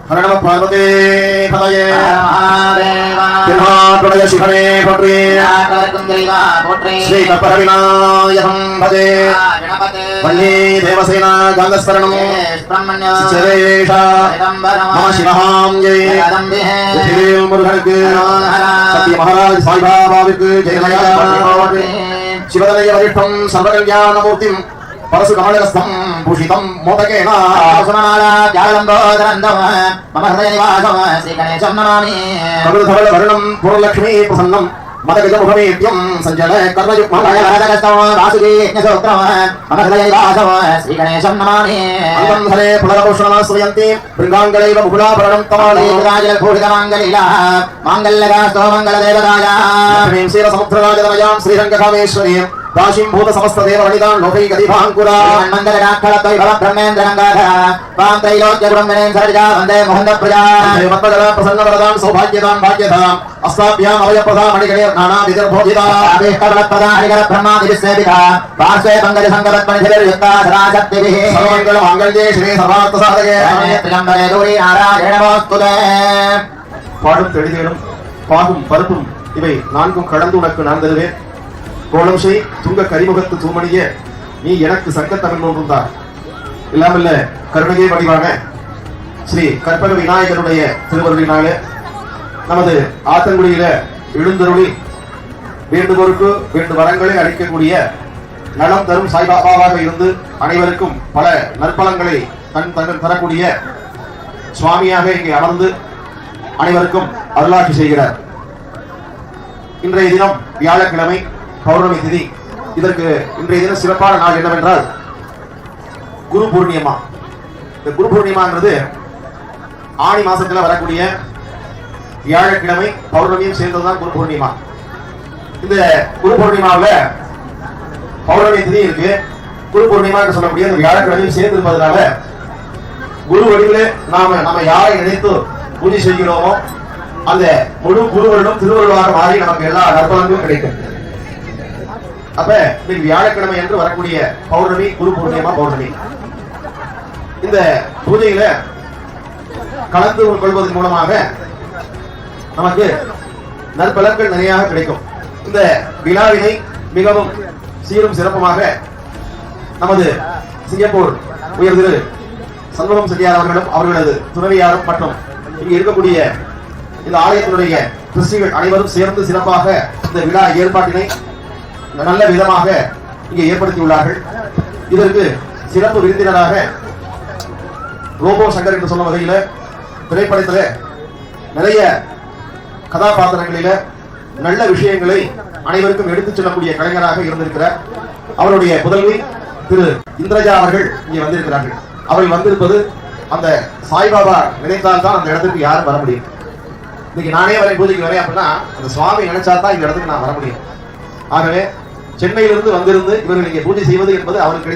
हर नमः पार्वती पतये महादेव शिवने पोट्री श्री कल्पविनायकं भजे वल्ली देवसेना गंगस्मरणं शिवेश नमः शिवां जय मुरुगन सत्य महाराज साई बाबा जय शिवदलय वरिष्ठं सर्वकल्याणमूर्तिं परसु कमलस्थं भूषितं मोदकेन सुमनाला जालंबोदरन्दम मम हृदय निवासं श्रीगणेशं नमामि कमलधवल वर्णं पूर्णलक्ष्मी प्रसन्नं मदगजमुखमेत्यं सञ्जय कर्मयुक्मलयस्तव वासुकी यज्ञसूत्रं मम हृदय निवासं श्रीगणेशं नमामि अन्धरे पुनरभूषणमाश्रयन्ति भृङ्गाङ्गलैव मुकुलाभरणं तमालयराजलभूषितमाङ्गलीला माङ्गल्यगास्तो मङ्गलदेवताया लक्ष्मीं क्षीरसमुद्रराजतनयां श्रीरङ्गकामेश्वरीं दाशीं भूत समस्त देव वनितां लोकैकदीपाङ्कुरा मन्दरडाक्षरद्वैभव ब्रह्मेन्द्र गङ्गाधरा वां त्रैलोक्यगुणं सरजा वन्दे मुकुन्दप्रजा मत्पदला प्रसन्नवरदां सौभाग्यदां भाग्यदां अस्ताभ्याम् अभयप्रदा मणिगणे नानाविधर्भोजिता आवेष्टबलप्रदा हरिहर ब्रह्मादिविसेविता पार्श्वे पङ्कजसङ्गपद्मनिधिर्युक्ता सदा शक्तिभिः सर्वमङ्गलमाङ्गल्ये श्री सर्वार्थसाधके त्र्यम्बके गौरी नारायण नमोस्तुते பாடும் தெளிதேடும் பாகும் பருப்பும் இவை நான்கும் கடந்து உனக்கு நான் தருவேன் கோலம் செய் துங்க கரிமுகத்து தூமணிய நீ எனக்கு சங்கத்தவன் ஒன்றுந்தார் இல்லாமல்ல கருணகை வடிவான ஸ்ரீ கற்பக விநாயகருடைய திருவருளினாலே நமது ஆத்தங்குடியில எழுந்தருளி வேண்டுவோருக்கு வேண்டு வரங்களை அளிக்கக்கூடிய நலம் தரும் சாய்பாபாவாக இருந்து அனைவருக்கும் பல நற்பலங்களை தரக்கூடிய சுவாமியாக இங்கே அமர்ந்து அனைவருக்கும் அருளாட்சி செய்கிறார். இன்றைய தினம் வியாழக்கிழமை பௌர்ணமி திதி. இதற்கு இன்றைய தினம் சிறப்பான நாள் என்னவென்றால் குரு பூர்ணிமா. இந்த குரு பூர்ணிமாங்கிறது ஆணி மாசத்துல வரக்கூடிய வியாழக்கிழமை பௌர்ணமியும் சேர்ந்ததுதான் குரு பூர்ணிமா. இந்த குரு பூர்ணிமாவில் பௌர்ணமி திதி இருக்கு, குரு பூர்ணிமா என்று சொல்லக்கூடிய இந்த வியாழக்கிழமையும் சேர்ந்து இருப்பதனால குரு வடிவிலே நாம யாரை நினைத்து பூஜை செய்கிறோமோ அந்த முழு குருவருடன் திருவருளாக மாறி நமக்கு எல்லா நற்பலன்களும் கிடைக்கும். அப்ப இன்னைக்கு வியாழக்கிழமை என்று வரக்கூடிய பௌர்ணமி குரு பூர்ணிமா பௌர்ணமி. இந்த பூஜையில கலந்து கொள்வதன் மூலமாக நமக்கு நற்பலன்கள் நிறைய கிடைக்கும். இந்த விழாவினை மிகவும் சீரும் சிறப்புமாக நமது சிங்கப்பூர் உயர் திரு சண்முகம் செட்டியார் அவர்களும் அவர்களது துணைவியாரும் மற்றும் இங்கு இருக்கக்கூடிய இந்த ஆலயத்தினுடைய கிறிஸ்டிகள் அனைவரும் சேர்ந்து சிறப்பாக இந்த விழா ஏற்பாட்டினை நல்ல விதமாக இங்கே ஏற்படுத்தியுள்ளார்கள். இதற்கு சிறப்பு விருந்தினராக ரோபோ சங்கர் என்று சொன்ன வகையில திரைப்படத்தில் நிறைய கதாபாத்திரங்களில நல்ல விஷயங்களை அனைவருக்கும் எடுத்துச் செல்லக்கூடிய கலைஞராக இருந்திருக்கிறார். அவருடைய புதல்வி திரு இந்திரஜா அவர்கள் இங்கே வந்திருக்கிறார்கள். அவர்கள் வந்திருப்பது அந்த சாய்பாபா நினைத்தால் தான் அந்த இடத்துக்கு யாரும் வர முடியும். இன்னைக்கு நானே வரை பூஜைக்கு வரேன் அப்படின்னா அந்த சுவாமி நினைச்சா தான் இந்த இடத்துக்கு நான் வர முடியும். ஆகவே சென்னையிலிருந்து வந்திருந்து இவர்கள் இங்கே பூஜை செய்வது என்பது அவருக்கு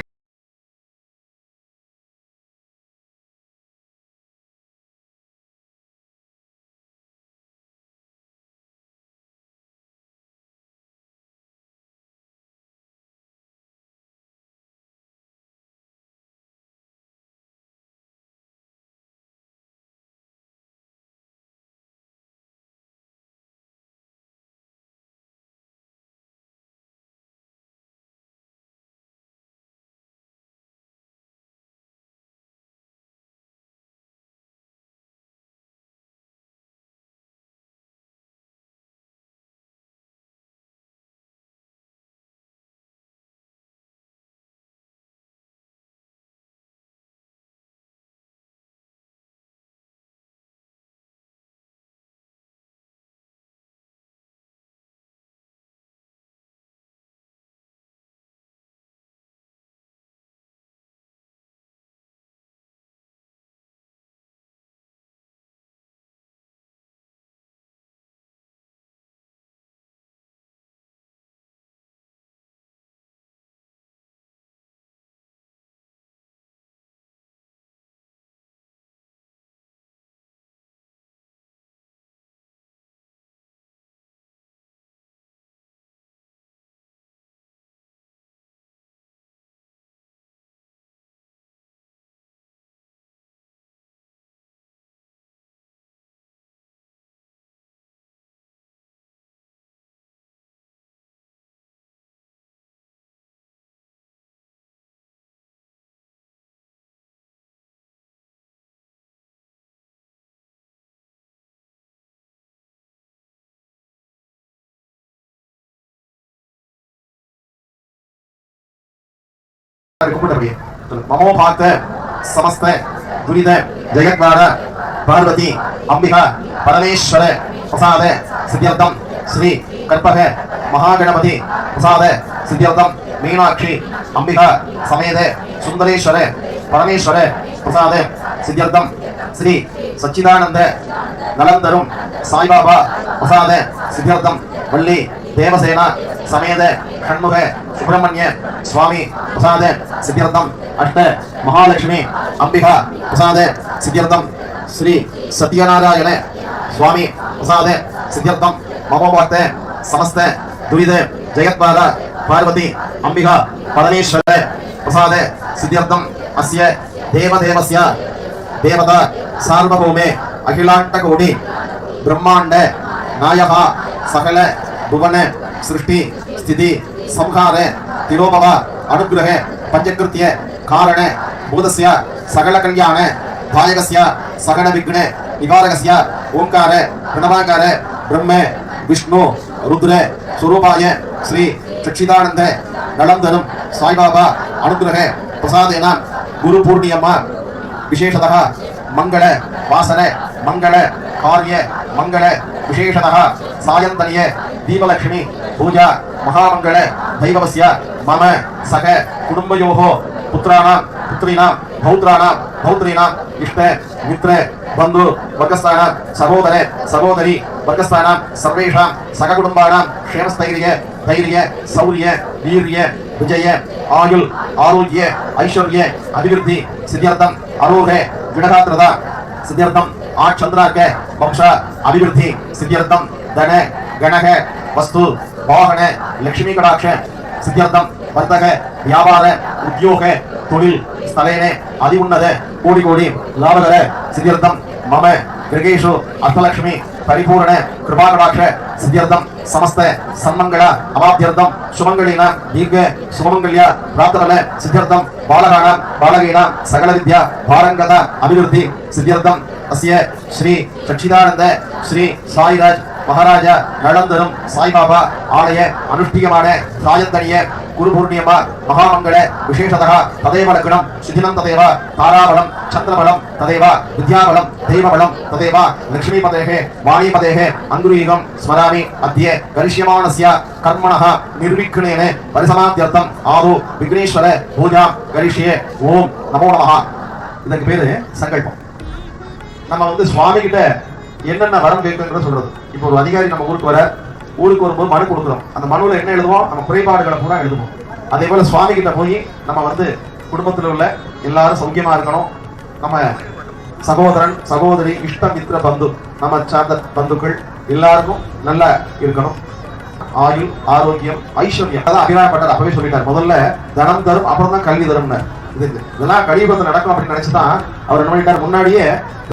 மமோபாத்த சமஸ்த துரித ஜெயத்வார பார்வதி அம்பிகா பரமேஸ்வர பிரசாத சித்தியர்த்தம் ஸ்ரீ கற்பக மகாகணபதி பிரசாத சித்தியர்த்தம் மீனாட்சி அம்பிகா சமேத சுந்தரேஸ்வர பரமேஸ்வர பிரசாத சித்தியர்த்தம் ஸ்ரீ சச்சிதானந்த நலந்தரும் சாய்பாபா பிரசாத சித்தியர்த்தம் வள்ளி தேவசேனா சமேத ஷண்முக சுப்பிரமணிய சுவாமி பிரசாத சித்தியர்த்தம் அஷ்ட மகாலட்சுமி அம்பிகா பிரசாத சித்தியர்த்தம் ஸ்ரீ சத்யநாராயண சுவாமி பிரசாத சித்தியர்த்தம் மமோபாத்த சமஸ்த துரித ஜெயத்வார பார்வதி அம்பிகா பரமேஸ்வர பிரசாத சித்தியர்த்தம் அஸ்ய தேவதேவஸ்ய தேவதா சார்வபௌமே அகிலாண்டகோடி பிரம்மாண்ட நாயகா சகல புவன சிருஷ்டி ஸ்திதி சம்ஹார திரோபவ அனுகிரக பஞ்சகிருத்திய காரண பூதஸ்ய சகல கல்யாண தாயகஸ்ய சகல விக்ன நிவாரகஸ்ய ஓங்கார பிரணவாகார பிரம்ம விஷ்ணு ருத்ர சுரூபாய ஸ்ரீ சச்சிதானந்த நலந்தரும் சாய்பாபா அனுகிரக பிரசாதேன குரு பூர்ணியம்மா விசேஷதः மங்கள வாசன மங்கள காரிய மங்கள விசேஷதः சாயந்தனிய தீபலட்சுமி பூஜா மகாமங்கள தைவவஸ்ய மம சக குடும்பயோः புத்ராணாம் புத்ரீணாம் பௌத்ராணாம் பௌத்ரீணாம் இஷ்ட மித்ர बंधु वर्गस्थानां सहोदर सहोदरी वर्गस्थानां सर्वेषां सगकुटुम्बानां क्षेमस्थैर्य धैर्य शौर्य वीर्य विजय आयुल आरोग्य ऐश्वर्य अभिवृद्धि सिद्ध्यर्थम आरोग्य विडगात्रता सिद्ध्यर्थम आचंद्रार्क वंश अभिवृद्धि सिद्ध्यर्थम धन गणः वस्तु वाहन लक्ष्मी कटाक्ष सिद्ध्यर्थम वर्तक व्यापार उद्योग தொழில் ஸ்தலேனே அதி உன்னத கோடி கோடி லாபகர சித்தியர்த்தம் மம கிரகேஷு அஷ்டலக்ஷ்மி பரிபூரண கிருபாகடாட்ச சித்தியர்த்தம் சமஸ்த சன்மங்கள அவாப்தியர்த்தம் சுமங்கலின தீர்க்க சுமங்கல்ய பிரார்த்தனல சித்தியர்த்தம் பாலகான பாலகீன சகல வித்யா பாரங்கத அபிவிருத்தி சித்தியர்த்தம் அஸ்ய ஸ்ரீ சச்சிதானந்த ஸ்ரீ சாய்ராஜ் மகாராஜா நலந்தரும் சாய்பாபா ஆலய அனுஷ்டியமான சாயந்தனிய குரு பூர்ணியமா மகாமங்கள விசேஷதः ததேவ லக்னம் சிதினம் ததேவ தாராபலம் சந்திரபலம் ததேவ வித்யாபலம் தெய்வபலம் ததேவ லக்ஷ்மீபதேஹ வாணிபதேஹ அங்குரீகம் ஸ்மராமி அத்ய கரிஷ்யமானஸ்ய கர்மணः நிர்விக்னேன பரிசமாத்யர்த்தம் ஆது விக்னேஸ்வர பூஜா கரிஷ்யே ஓம் நமோ நமஹ. இதுக்கு பேரு சங்கல்பம். நம்ம சுவாமி கிட்ட என்னென்ன வரம் கேட்கணும்னு சொல்றது. இப்போ ஒரு அதிகாரி நம்ம ஊருக்கு வர, ஊருக்கு வரும்போது மனு கொடுக்குறோம். அந்த மனுவில் என்ன எழுதுவோம்? நம்ம குறைபாடுகளை பூரா எழுதுவோம். அதே போல சுவாமி கிட்ட போய் நம்ம குடும்பத்தில் உள்ள எல்லாரும் சௌக்கியமா இருக்கணும், நம்ம சகோதரன் சகோதரி இஷ்ட மித்திர பந்து நம்ம சார்ந்த பந்துக்கள் எல்லாருக்கும் நல்லா இருக்கணும், ஆயுள் ஆரோக்கியம் ஐஸ்வர்யம். அதான் அபிராமப்பட்டார் அப்பவே சொல்லிட்டார், முதல்ல தனம் தரும் அப்புறம் தான் கல்வி தரும்னு. இதெல்லாம் கலியுகத்தில் நடக்கும் அப்படின்னு நினைச்சுதான் அவர் என்ன பண்ணிட்டார், முன்னாடியே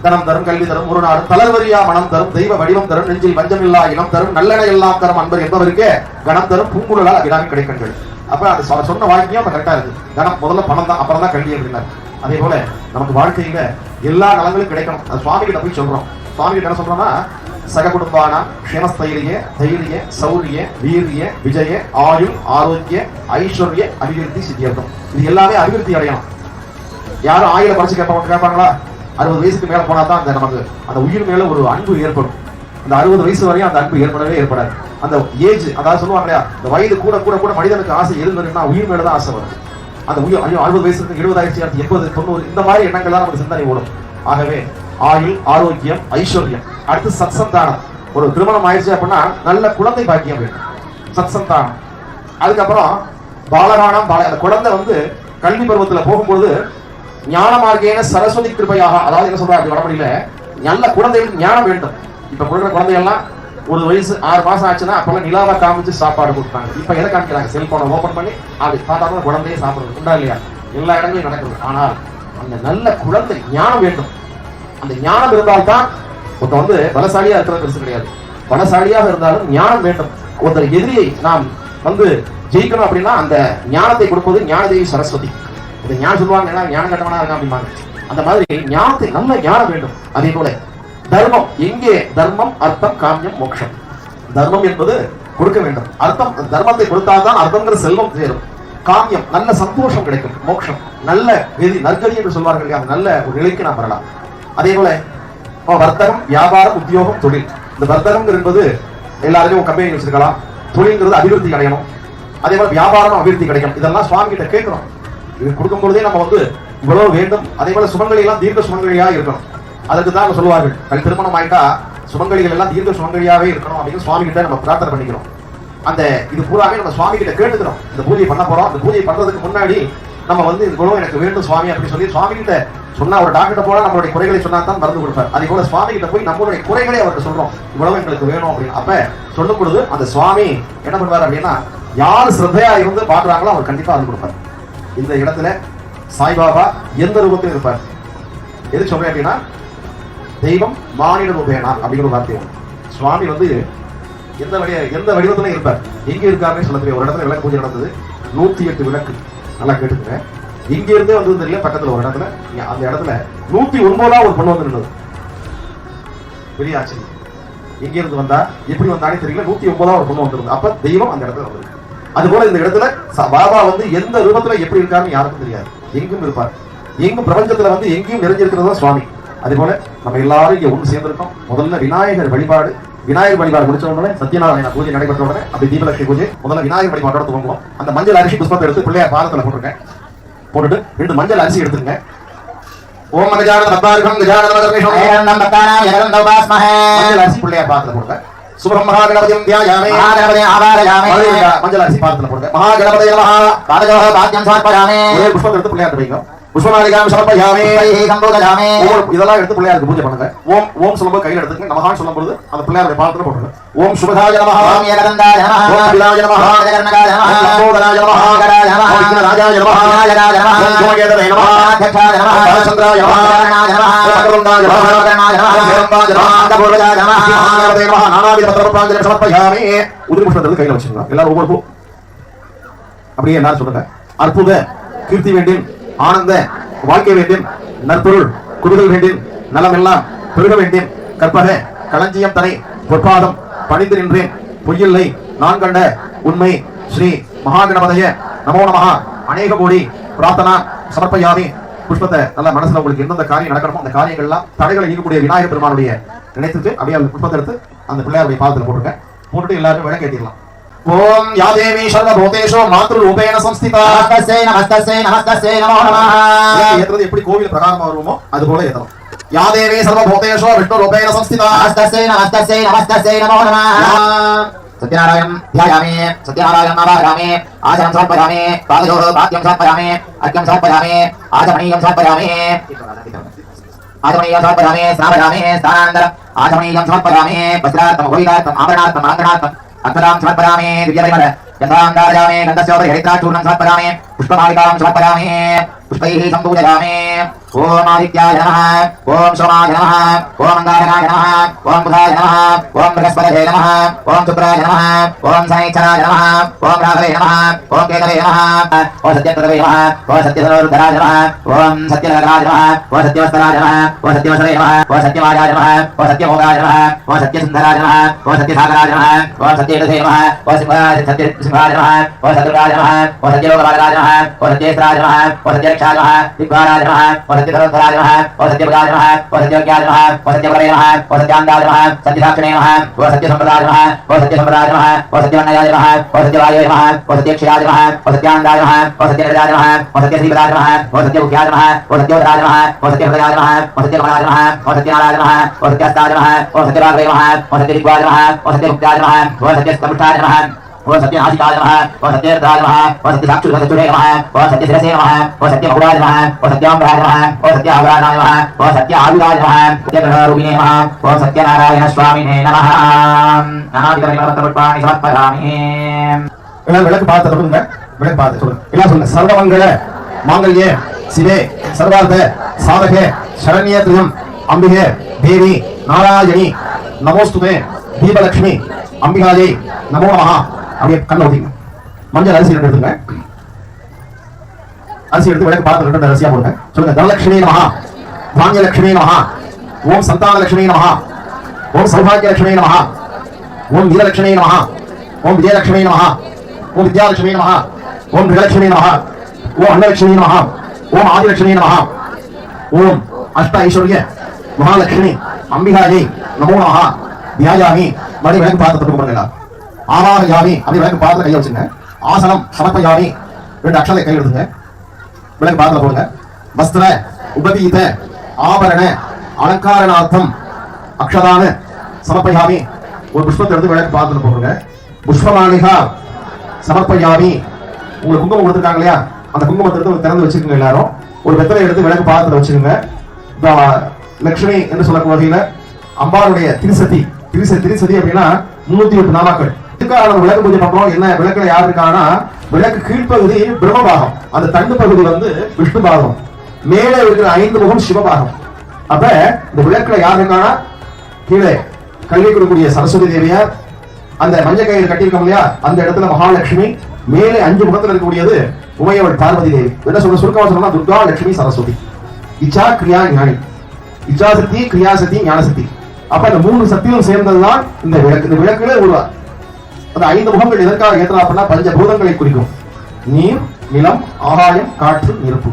தனம் தரும் கல்வி தரும் ஒரு நாடு தளர்வரியா மனம் தரும் தெய்வ வடிவம் தரும் நெஞ்சில் வஞ்சமில்லா இனம் தரும் நல்லென எல்லாம் தரும் அன்பர் என்பவருக்கு கணம் தரும் பூங்குழலால் அபிராமி கிடைக்கங்கள். அப்ப அது சொன்ன வாழ்க்கையும் அப்ப கரெக்டா இருக்கு. தனம் முதல்ல பணம் தான், அப்புறம் தான் கல்வி அப்படின்னாரு. அதே போல நமக்கு வாழ்க்கையில எல்லா நலங்களும் கிடைக்கணும். அது சுவாமி கிட்ட போய் சொல்றோம். சுவாமி கிட்ட என்ன சொல்றோம்னா, சக குடும்பானா க்ஷேமஸ்தைரிய தைரிய சௌரிய வீரிய விஜய ஆயுள் ஆரோக்கிய ஐஸ்வர்ய அபிவிருத்தி சித்தியர்த்தம். இது எல்லாமே அபிவிருத்தி அடையணும். யாரும் ஆயுளை குறைச்சு கேட்பாங்களா? 60 வயசுக்கு மேல போனா தான் நமக்கு அந்த உயிர் மேல ஒரு அன்பு ஏற்படும். அந்த 60 வயசு வரையும் அந்த அன்பு ஏற்படாது. அந்த ஏஜ், அதாவது சொல்லுவாங்க இல்லையா, இந்த வயது கூட கூட கூட மனிதனுக்கு ஆசை எது வரும்னா உயிர் மேலதான் ஆசை வரும். அந்த உயிர் 60 வயசுக்கு 70 ஆயிடுச்சு 80 90 இந்த மாதிரி எண்ணங்கள் தான் நமக்கு சிந்தனை ஓடும். ஆகவே ஆயுள் ஆரோக்கியம் ஐஸ்வர்யம். அடுத்து சத்சந்தானம். ஒரு திருமணம் ஆயிடுச்சு அப்படின்னா நல்ல குழந்தை பாக்கியம் வேண்டும், சத்சந்தானம். அதுக்கப்புறம் பாலகானம் அந்த குழந்தை கல்வி பருவத்துல போகும்போது ஞான மார்க்கேன சரஸ்வதி கிருபையாக, அதாவது என்ன சொல்றாரு வடமொழியில, நல்ல குழந்தைகளுக்கு ஞானம் வேண்டும். இப்ப கொடுக்குற குழந்தைகள்லாம் 1 வயசு 6 மாசம் ஆச்சுன்னா அப்பெல்லாம் நிலாவை காமிச்சு சாப்பாடு கொடுத்தாங்க. இப்ப எதை காமிக்கிறாங்க? செல்போனை ஓபன் பண்ணி அப்படி பார்த்தா குழந்தையே சாப்பிடுறது உண்டா இல்லையா? எல்லா இடங்களையும் நடக்குது. ஆனால் அந்த நல்ல குழந்தை ஞானம் வேண்டும். அந்த ஞானம் இருந்தால்தான் ஒருத்தன் பலசாலியா இருக்கிறது பெருசு கிடையாது. பலசாலியாக இருந்தாலும் ஞானம் வேண்டும். ஒருத்தர் எதிரியை நாம் ஜெயிக்கணும் அப்படின்னா அந்த ஞானத்தை கொடுப்பது ஞானதேவி சரஸ்வதி. இந்த ஞானம் சொல்லுவாங்க, ஞானம் கட்டவனா இருக்கா அப்படிம்பாங்க. அந்த மாதிரி ஞானத்தை நல்ல ஞானம் வேண்டும். அதே போல தர்மம். எங்கே தர்மம் அர்த்தம் காமியம் மோட்சம். தர்மம் என்பது கொடுக்க வேண்டும். அர்த்தம், தர்மத்தை கொடுத்தால்தான் அர்த்தங்கிற செல்வம் சேரும். காமியம், நல்ல சந்தோஷம் கிடைக்கும், மோட்சம், நல்ல கதி, நற்கதி என்று சொல்வார்கள் இல்லையா, நல்ல ஒரு நிலைக்கு நாம் வரலாம். அதே போல வர்த்தகம், வியாபாரம், உத்தியோகம், தொழில். இந்த வர்த்தகம் என்பது எல்லாருமே கம்பெனி வச்சிருக்கலாம், தொழில்ங்கிறது அபிவிருத்தி கிடைக்கணும், அதே போல வியாபாரம் அபிவிருத்தி கிடைக்கும். இதெல்லாம் சுவாமி கிட்ட கேட்கணும். இது கொடுக்கும் பொழுதே நம்ம இவ்வளவு வேண்டும். அதே போல சுமங்கலி எல்லாம் தீர்க்க சுமங்கலியா இருக்கணும். அதுக்கு தான் சொல்லுவார்கள், திருமணம் ஆயிட்டா சுமங்கலிகள் எல்லாம் தீர்க்க சுமங்கலியாவே இருக்கணும் அப்படின்னு சுவாமி கிட்ட நம்ம பிரார்த்தனை பண்ணிக்கிறோம். அந்த இது பூராவே நம்ம சுவாமி கிட்ட கேட்டுக்கிறோம். இந்த பூஜை பண்ண போறோம். அந்த பூஜை பண்றதுக்கு முன்னாடி நம்ம இவ்வளவு எனக்கு வேண்டும் சுவாமி அப்படின்னு சொல்லி சுவாமி கிட்ட சொன்னா, ஒரு டாக்டர் போல நம்மளுடைய குறைகளை சொன்னா தான் மருந்து கொடுப்பார். அதே போல சுவாமி கிட்ட போய் நம்மளுடைய குறைகளை அவர்கிட்ட சொல்றோம், இவ்வளவு எங்களுக்கு வேணும் அப்படின்னு. அப்ப சொல்லும் பொழுது அந்த சுவாமி என்ன பண்ணுவார் அப்படின்னா, யார் சிரத்தையா இருந்து பாக்குறாங்களோ அவர் கண்டிப்பா அது கொடுப்பார். இந்த இடத்துல சாய்பாபா எந்த ரூபத்தில் இருப்பார்? எது சொல்றேன் அப்படின்னா, தெய்வம் மானிட ரூபேனா அப்படிங்கிற வார்த்தை ஒன்று. சுவாமி எந்த வடிவத்துல இருப்பார், எங்க இருக்காருன்னு சொல்ல தெரியும். ஒரு இடத்துல விளக்கு பூஜை நடந்தது, 108 விளக்கு. நல்லா கேட்டுக்கிறேன். இங்க இருந்தே வந்து தெரியல, பக்கத்துல ஒரு இடத்துல, அந்த இடத்துல 109 ஒரு பொண்ணு வந்து நின்றது. பெரிய ஆச்சரியம். எங்க இருந்து வந்தா, எப்படி வந்தானே தெரியல, 109 ஒரு பொண்ணு வந்துருது. அப்ப தெய்வம் அந்த இடத்துல வந்திருக்கு. அது போல இந்த இடத்துல பாபா எந்த ரூபத்துல எப்படி இருக்காருன்னு யாருக்கும் தெரியாது. எங்கும் இருப்பார். எங்கும் பிரபஞ்சத்துல எங்கேயும் நிறைஞ்சிருக்கிறதா சுவாமி. அதே போல நம்ம எல்லாரும் இங்க ஒன்று சேர்ந்திருக்கோம். முதல்ல விநாயகர் வழிபாடு. விநாயகர் வழிபாடு முடிச்ச உடனே சத்யநாராயண பூஜை நடைபெற்ற உடனே அப்படி தீபலட்சுமி பூஜை. முதல்ல விநாயகர் வழிபாட்டோட துவங்குவோம். அந்த மஞ்சள் அரிசி புஷ்பத்தை எடுத்து பிள்ளையார் பாதத்துல போட்டுருக்கேன். போட்டுட்டு 2 மஞ்சள் அரிசி எடுத்துங்க. ஓம் கஜானன பத்மார்க்கம் கஜானன மகர்நிஷம் ஏரண்டம் பத்தானா யகரந்தோ பாஸ்மஹே. மஞ்சள் அரிசி பிள்ளையார் பாதத்துல போடுங்க. சுப்ரம் மகாகணபதியம் தியாயாமே. மகாகணபதி ஆவாரயாமே. மஞ்சள் அரிசி பாதத்துல போடுங்க. மகாகணபதி நமஹ. பாதஜோ பாத்யம் சமர்ப்பயாமே. ஒரு புஷ்பத்தை எடுத்து பிள்ளையார் வைங்க. புஷ்பமாலிகாம் சமர்ப்பயாமே. சம்போதயாமே. இதெல்லாம் எடுத்து பிள்ளையாருக்கு பூஜை பண்ணுங்க. ஓம் ஓம் சொல்லும்போது கையில எடுத்துங்க. நமஹான்னு சொல்லும்போது அந்த பிள்ளையாருடைய பாதத்துல போடுங்க. ஓம் சுபதாய நமஹ. ஓம் ஏகதந்தாய நமஹ. ஓம் விலாய நமஹ. ஜகர்ணகாய நமஹ. சம்போதனாய நமஹ. கராய நமஹ. ஓம் விக்னராஜாய நமஹ. விநாயகாய நமஹ. ஓம் ஜோகேதவே நமஹ. அத்யக்ஷாய நமஹ. பாலச்சந்திராய நமஹ. கரணாய நமஹ. கருணாய நமஹ. கரணாய நமஹ. சேரம்பாய நமஹ. அந்தபூர்வஜாய நமஹ. மகாகணபதே நமஹ. நானாவித பத்ரபுஷ்பாஞ்சலி சமர்ப்பயாமே. உதிரி புஷ்பத்தை கையில வச்சுங்க. எல்லாரும் ஒவ்வொரு பூ அப்படியே எல்லாரும் சொல்லுங்க. அற்புத கீர்த்தி வேண்டும், ஆனந்த வாழ்க்கை வேண்டும், நற்பொருள் குடுதல் வேண்டும், நலம் எல்லாம் பெருக வேண்டும், கற்பக களஞ்சியம் தரை பொற்பாதம் பணிந்து நின்றேன், பொய்யில்லை நான் கண்ட உண்மை, ஸ்ரீ மகாகணபதய நமோ நமஹ. அநேக கோடி பிரார்த்தனா சமர்ப்பயாமி. புஷ்பத்தை நல்ல மனசுல உங்களுக்கு எந்தெந்த காரியம் நடக்கணுமோ அந்த காரியங்கள்லாம் தடைகளை நீக்கக்கூடிய விநாயகர் பெருமானுடைய நினைத்துட்டு அப்படியே அந்த புஷ்பத்தை எடுத்து அந்த பிள்ளையாருடைய பாதத்தில் போட்டுருங்க. போட்டுட்டு எல்லாரும் விளக்கேற்றிடலாம். ஓம் யா தேவி சர்வபூதேஷு மாத்ருரூபேண சம்ஸ்திதா நமஸ்தஸ்யை நமஸ்தஸ்யை நமஸ்தஸ்யை நமோ நமஹ. ஏத்துறது எப்படி கோவில் பிரகாரமா வருமோ அது போல ஏத்தணும். யா தேவி சர்வபூதேஷு விஷ்ணுரூபேண சம்ஸ்திதா நமஸ்தஸ்யை நமஸ்தஸ்யை நமஸ்தஸ்யை நமோ நமஹ. சத்யநாராயணம் த்யாயாமி. சத்யநாராயணம் ஆவாஹயாமி. ஆசனம் சமர்ப்பயாமி. பாதயோः பாத்யம் சமர்ப்பயாமி. அர்घ्यं சமர்ப்பயாமி. ஆசமனீயம் சமர்ப்பயாமி. ஆசமனீயம் சமர்ப்பயாமி. ஸ்நாபயாமி. ஸ்நானானந்தரம் ஆசமனீயம் சமர்ப்பயாமி. வஸ்त्रार्थं भूषितार्थं आभरणार्थं आङ्गणार्थं अक्षरां समर्पयामि. दिव्यपरिमल यथां धारयामि. गन्धस्योपरि हरिद्राचूर्णं समर्पयामि. पुष्पमालिकां समर्पयामि. पुष्पैः सम्पूजयामि. ओम आदित्याय नमः. ओम सोमाय नमः. ओम अंगारकाय नमः. ओम बुधाय नमः. ओम बृहस्पतये नमः. ओम शुक्राय नमः. ओम शनिश्चराय नमः. ओम राहवे नमः. ओम केतवे नमः. ओम सत्यप्रभवे नमः. ओम सत्यसरोरुधराय नमः. ओम सत्यनगराय नमः. ओम सत्यवस्त्राय नमः. ओम सत्यवसवे नमः. ओम सत्यमायाय नमः. ओम सत्यभोगाय नमः. ओम सत्यसुन्दराय नमः. ओम सत्यसागराय नमः. ओम सत्येतसे नमः. ओम सत्यसिंहाय नमः. ओम सत्यराय नमः. ओम सत्यलोकपालाय नमः. ओम सत्येश्वराय नमः. ओम सत्यरक्षाय नमः. दिग्वाराय नमः. ओम सत्यधरोधराय नमः. ओम सत्यपदाय नमः. ओम सत्यज्ञाय नमः. ओम सत्यवरे नमः. ओम सत्यान्दाय नमः. सत्यसाक्षिणे नमः. ओम सत्यसम्प्रदाय नमः. ओम सत्यसम्प्रदाय नमः. ओम सत्यवन्नयाय नमः. ओम सत्यवायवे नमः. ओम सत्यक्षयाय नमः. ओम सत्यान्दाय नमः. ओम सत्यनिर्दाय नमः. ओम सत्यश्रीपदाय नमः. ओम सत्यमुख्याय नमः. ओम सत्योदराय नमः. ओम सत्यहृदयाय नमः. ओम सत्यकमलाय नमः. ओम सत्यनाराय नमः. ओम सत्यहस्ताय नमः. ओम सत्यवाग्वे नमः. ओम सत्यदिग्वाय नमः. ओम सत्यमुक्ताय नमः. ओम सत्यस्तमुष्टाय नमः. ओम सत्यनासिकाय नमः. ओम सत्यर्थाय नमः. ओम सत्यसाक्षुषचक्षुषे नमः. ओम सत्यशिरसे नमः. ओम सत्यमकुटाय नमः. ओम सत्याम्बराय नमः. ओम सत्याभराणाय नमः. ओम सत्यायुधाय नमः. सत्यग्रहरूपिणे नमः. ओम सत्यनारायण स्वामिने नमः. नानाविधपरिमलपत्रपुष्पाणि समर्पयामि. விளக்கு பார்த்து சொல்லுங்க. விளக்கு பார்த்து சொல்லுங்க. எல்லாம் சொல்லுங்க. சர்வமங்கள மாங்கல்யே சிவே சர்வார்த்த சாதகே சரண்யே த்ரியம் அம்பிகே தேவி நாராயணி நமோஸ்துதே தீபலட்சுமி அம்பிகாயை நமோ நமஹ. அப்படியே கண்ணை ஊத்திங்க. மஞ்சள் அரிசி எடுத்துங்க. அரிசி எடுத்து விளக்கு பார்த்து 2 அரிசியா போடுங்க. சொல்லுங்க. தனலட்சுமி நமஹ. தானியலட்சுமி நமஹ. ஓம் சந்தானலட்சுமி நமஹ. ஓம் சௌபாகியலட்சுமி நமஹ. ஓம் வீரலட்சுமி நமஹ. ஓம் விஜயலட்சுமி நமஹ. ஓம் வித்யாலட்சுமி நமஹ. ஓம் கிரலட்சுமி நமஹ, ஓம் அன்னலட்சுமி நமஹ, ஓம் ஆதிலட்சுமி நமஹ, ஓம் அஷ்ட ஐஸ்வர்ய மகாலட்சுமி அம்பிகாயை நமோ நமஹ தியாயாமி. மறுபடியும் விளக்கு பாத்திரத்தை கொடுங்க. ஆவாஹயாமி அப்படி விளக்கு பாத்திர கையை வச்சுங்க. ஆசனம் சமர்ப்பயாமி 2 அக்ஷதை கை எடுத்துங்க. விளக்கு பாத்திரம் போடுங்க. வஸ்திர உபவீத ஆபரண அலங்காரணார்த்தம் அக்ஷதான சமர்ப்பயாமி. ஒரு புஷ்பத்தை எடுத்து விளக்கு பாத்திரம் போடுங்க. புஷ்பமாலிகா சமர்ப்பயாமி. உங்களுக்கு குங்குமம் கொடுத்துருக்காங்க இல்லையா, அந்த குங்குமத்தை எடுத்து திறந்து வச்சுக்கோங்க. எல்லாரும் ஒரு வெத்தலை எடுத்து விளக்கு பாத்திரம் வச்சுக்கோங்க. லட்சுமி என்று சொல்லக்கூடிய வகையில அம்பாளுடைய திரிசதி திரிசதி அப்படின்னா 308 நாமாக்கள். இதுக்காக நம்ம விளக்கு பூஜை பண்றோம். என்ன விளக்குல யார் இருக்காங்கன்னா, விளக்கு கீழ்ப்பகுதி பிரம்மபாகம், அந்த தண்டு பகுதி வந்து விஷ்ணு பாகம், மேலே இருக்கிற 5 முகம் சிவபாகம். அப்ப இந்த விளக்குல யார் இருக்கானா, கீழே கல்வி கொடுக்கக்கூடிய சரஸ்வதி தேவியார், அந்த மஞ்சள் கயிறு கட்டியிருக்கோம் இல்லையா அந்த இடத்துல மகாலட்சுமி, மேலே 5 முகத்தில் இருக்கக்கூடியது உமையவள் பார்வதி தேவி. என்ன சொல்ற சுருக்கமா சொன்னா துர்கா லட்சுமி சரஸ்வதி. இச்சா கிரியா ஞானி, இச்சா சக்தி கிரியா சக்தி ஞான சக்தி. அப்ப இந்த 3 சக்தியும் சேர்ந்ததுதான் இந்த விளக்கு. இந்த விளக்குல ஒரு அந்த 5 முகங்கள் எதற்காக ஏற்றா அப்படின்னா பஞ்சபூதங்களை குறிக்கும். நீர், நிலம், ஆகாயம், காற்று, நெருப்பு.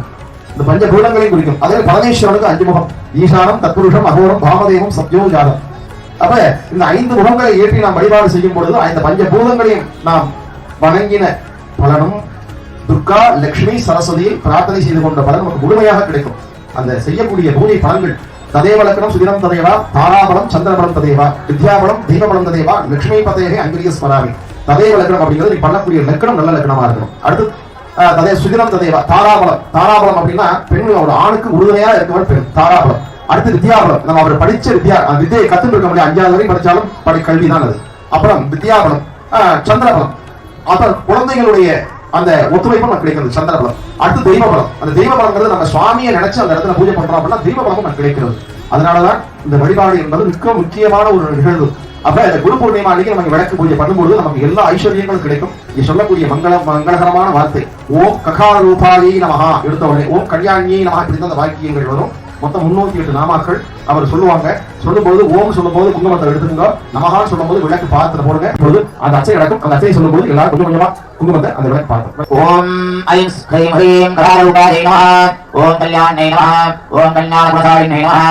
இந்த பஞ்சபூதங்களை குறிக்கும். அதே பரமேஸ்வரனுக்கு 5 முகம். ஈசானம், தத்புருஷம், அகோரம், பாமதேவம், சத்யோ ஜாதம். அப்ப இந்த 5 முகங்களை ஏற்றி நாம் வழிபாடு செய்யும் பொழுது இந்த பஞ்சபூதங்களையும் நாம் வணங்கின பலனும் துர்கா லட்சுமி சரஸ்வதியை பிரார்த்தனை செய்து கொண்ட பலன் நமக்கு முழுமையாக கிடைக்கும். அந்த செய்யக்கூடிய பூஜை பலன்கள் ததேவ லக்னம் சுதினம் ததேவா, தாராபலம் சந்திரபலம் ததேவா, வித்யாபலம் தீபபலம் ததேவா, லட்சுமி பதேகே அங்கிரிய ஸ்மராமி. ததேவ லக்னம் அப்படிங்கிறது நீ பண்ணக்கூடிய லக்னம் நல்ல லக்னமா இருக்கணும். அடுத்து ததே சுதினம் ததேவா, தாராபலம் அப்படின்னா பெண்ணோட ஆணுக்கு உறுதுணையா இருக்கவன் பெண், தாராபலம். அடுத்து வித்யாபலம், நம்ம அவர் படிச்ச வித்தியை கத்துட்டு இருக்க முடியாது, 5வது வரை படிச்சாலும் கல்வி தான் அது. அப்புறம் வித்யாபலம், சந்திரபலம், அப்புறம் குழந்தைகளுடைய அந்த ஒத்துழைப்பு நமக்கு கிடைக்கிறது சந்திரபலம். அடுத்து தெய்வபலம். அந்த தெய்வபலம்ங்கிறது நம்ம சுவாமியை நினைச்சு அந்த இடத்துல பூஜை பண்றோம் அப்படின்னா தெய்வபலமும் நமக்கு கிடைக்கிறது. அதனாலதான் இந்த வழிபாடு என்பது மிக முக்கியமான ஒரு நிகழ்வு. அப்ப இந்த குரு பூர்ணிமா அன்னைக்கு நம்ம விளக்கு பூஜை பண்ணும்போது நமக்கு எல்லா ஐஸ்வர்யங்களும் கிடைக்கும். நீ சொல்லக்கூடிய மங்களகரமான வார்த்தை ஓம் ககால ரூபாயி நமஹா எடுத்த உடனே ஓம் கல்யாணியை நமஹா இப்படி அந்த வாக்கியங்கள் வரும். மொத்தம் 308 நாமாக்கள் அவர் சொல்லுவாங்க. சொல்லும்போது ஓம் சொல்லும்போது குங்குமத்தை எடுத்துக்கோங்க, நமஹான்னு சொல்லும்போது விளக்கு பாத்திரம் போடுங்க. இப்பொழுது அந்த அச்சை நடக்கும். அந்த அச்சை சொல்லும்போது எல்லாரும் கொஞ்சம் கொஞ்சமா குங்குமத்தை அந்த விளக்கு பாத்திரம். ஓம் ஐம் ஸ்ரீம் ஹ்ரீம் ககாரூபாயை நமஹ, ஓம் கல்யாணை நமஹ, ஓம் கல்யாணகுணசாலினை நமஹ,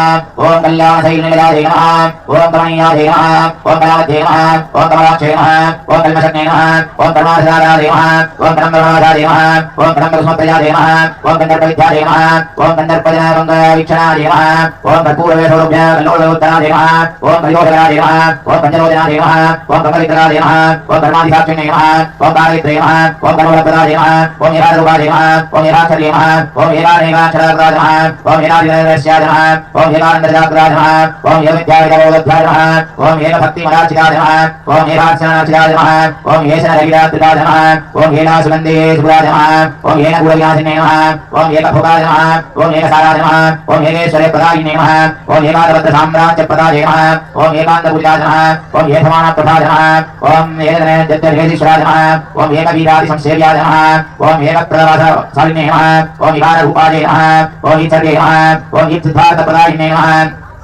ஓம் கல்யாணசைலநிலதாயை நமஹ, ஓம் கமனியாயை நமஹ, ஓம் கலாவத்யை நமஹ, ஓம் கமலாட்சை நமஹ, ஓம் கல்மஷக்னை நமஹ, ஓம் கர்மாசாராயை நமஹ, ஓம் கரம்பரமாசாயை நமஹ, ஓம் கரம்பரஸ்மத்யாயை நமஹ, ஓம் கந்தர்பவித்யாயை நமஹ, ஓம் கந்தர்பஜனபங்க வீக்ஷணாயை நமஹ, ஓம் கற்பூரவேஷோருப்ய கல்லோலோத்தராயை நமஹ, ஓம் கரியோதராயை நமஹ, ஓம் பஞ்சரோதனாயை நமஹ, ஓம் கமலிதராயை நமஹ, ஓம் கர்மாதிசாட்சினை நமஹ, ஓம் காரித்ரை நமஹ, ஓம் கர்மலபதாயை நமஹ, ஓம் ஏகாரூபாயை நமஹ, ஓம் ஏகாச்சரிய நமஹ, ஓம் ஏகாநேகாட்சராஜ நமஹ, ஓம் ஏகாதிரஸ்யாஜ நமஹ, ஓம் ஏகானந்தராஜ நமஹ, ஓம் ஏகவித்யாவிதரோத்யாஜ நமஹ, ஓம் ஏகபக்திமராட்சிராஜ நமஹ, ஓம் ஏகார்ச்சனாட்சிராஜ நமஹ, ஓம் ஏசனரவிராத்ராஜ நமஹ, ஓம் ஏகாசுகந்தே சுராஜ நமஹ, ஓம் ஏககூலவியாசினை நமஹ, ஓம் ஏகபோகாஜ நமஹ, ஓம் ஏகசாராஜ நமஹ, ஓம் ஏகேஸ்வரே பதாயினை நமஹ, ஓம் ஏகாதபத்த சாம்ராஜ்ய பதாஜ நமஹ, ஓம் ஏகாந்தபூஜாஜ நமஹ, ஓம் ஏகமான பிரதாஜ நமஹ, ஓம் ஏகதனேஜ்யேதீஸ்வராஜ நமஹ, ஓம் ஏகவீராதி சம்சேவ்யாஜ நமஹ, ஓம் ஏகப்பிரதவாசாலினை நமஹ, ஓம் விகாரரூபாஜே நமஹ, ஓம் ஈச்சர்யே நமஹ, ஓம் ஈச்சித்தார்த்த பதாயினை நமஹ,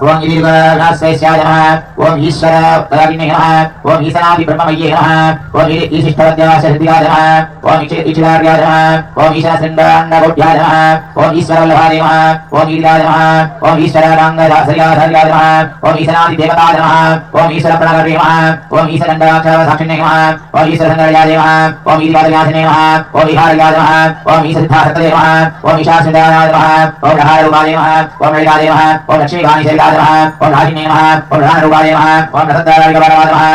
ஓம் ஈர்வநாஸ்வேஸ்யாஜ நமஹ, ஓம் ஈஸ்வர பதாயினை நமஹ, ஓம் ஈசனாதி பிரம்மமய்யே நமஹ, ஓம் ஈசிஷ்டவத்யாசஹித்யாஜ நமஹ, ஓம் ஈச்சிதார்யாஜ நமஹ, ஓம் ஈசனசிந்தாண்டகோட்யாஜ நமஹ, ஓம் ஈஸ்வரல்லபாஜே நமஹ, ஓம் ஈராஜ நமஹ, ஓம் ஈஸ்வரராங்கதாசரியாசாரியாஜ நமஹ, ஓம் ஈசனாதி தேவதாஜ நமஹ, ஓம் ஈஸ்வர பிரணகர்யே நமஹ, ஓம் ஈஸ்வரண்டகாட்சரசாட்சிணே நமஹ, ஓம் ஈஸ்வரசங்கரயாஜே நமஹ, ஓம் ஈதிவாதயாசினே நமஹ, ஓம் ஈகாரயாஜ நமஹ, ஓம் ஈசசித்தார்த்ததே நமஹ, ஓம் ஈஷாசிந்தாராஜ நமஹ, ஓம் ரஹாரூபாஜே நமஹ, ஓம் லலிதாஜே நமஹ, ஓம் லட்சுமிகாணிசரியாஜ நமஹ, ஓம் ராஜினே நமஹ, ஓம் ரஹாரூபாஜே நமஹ, ஓம் ரசந்தாராஜகவரவாஜ நமஹ,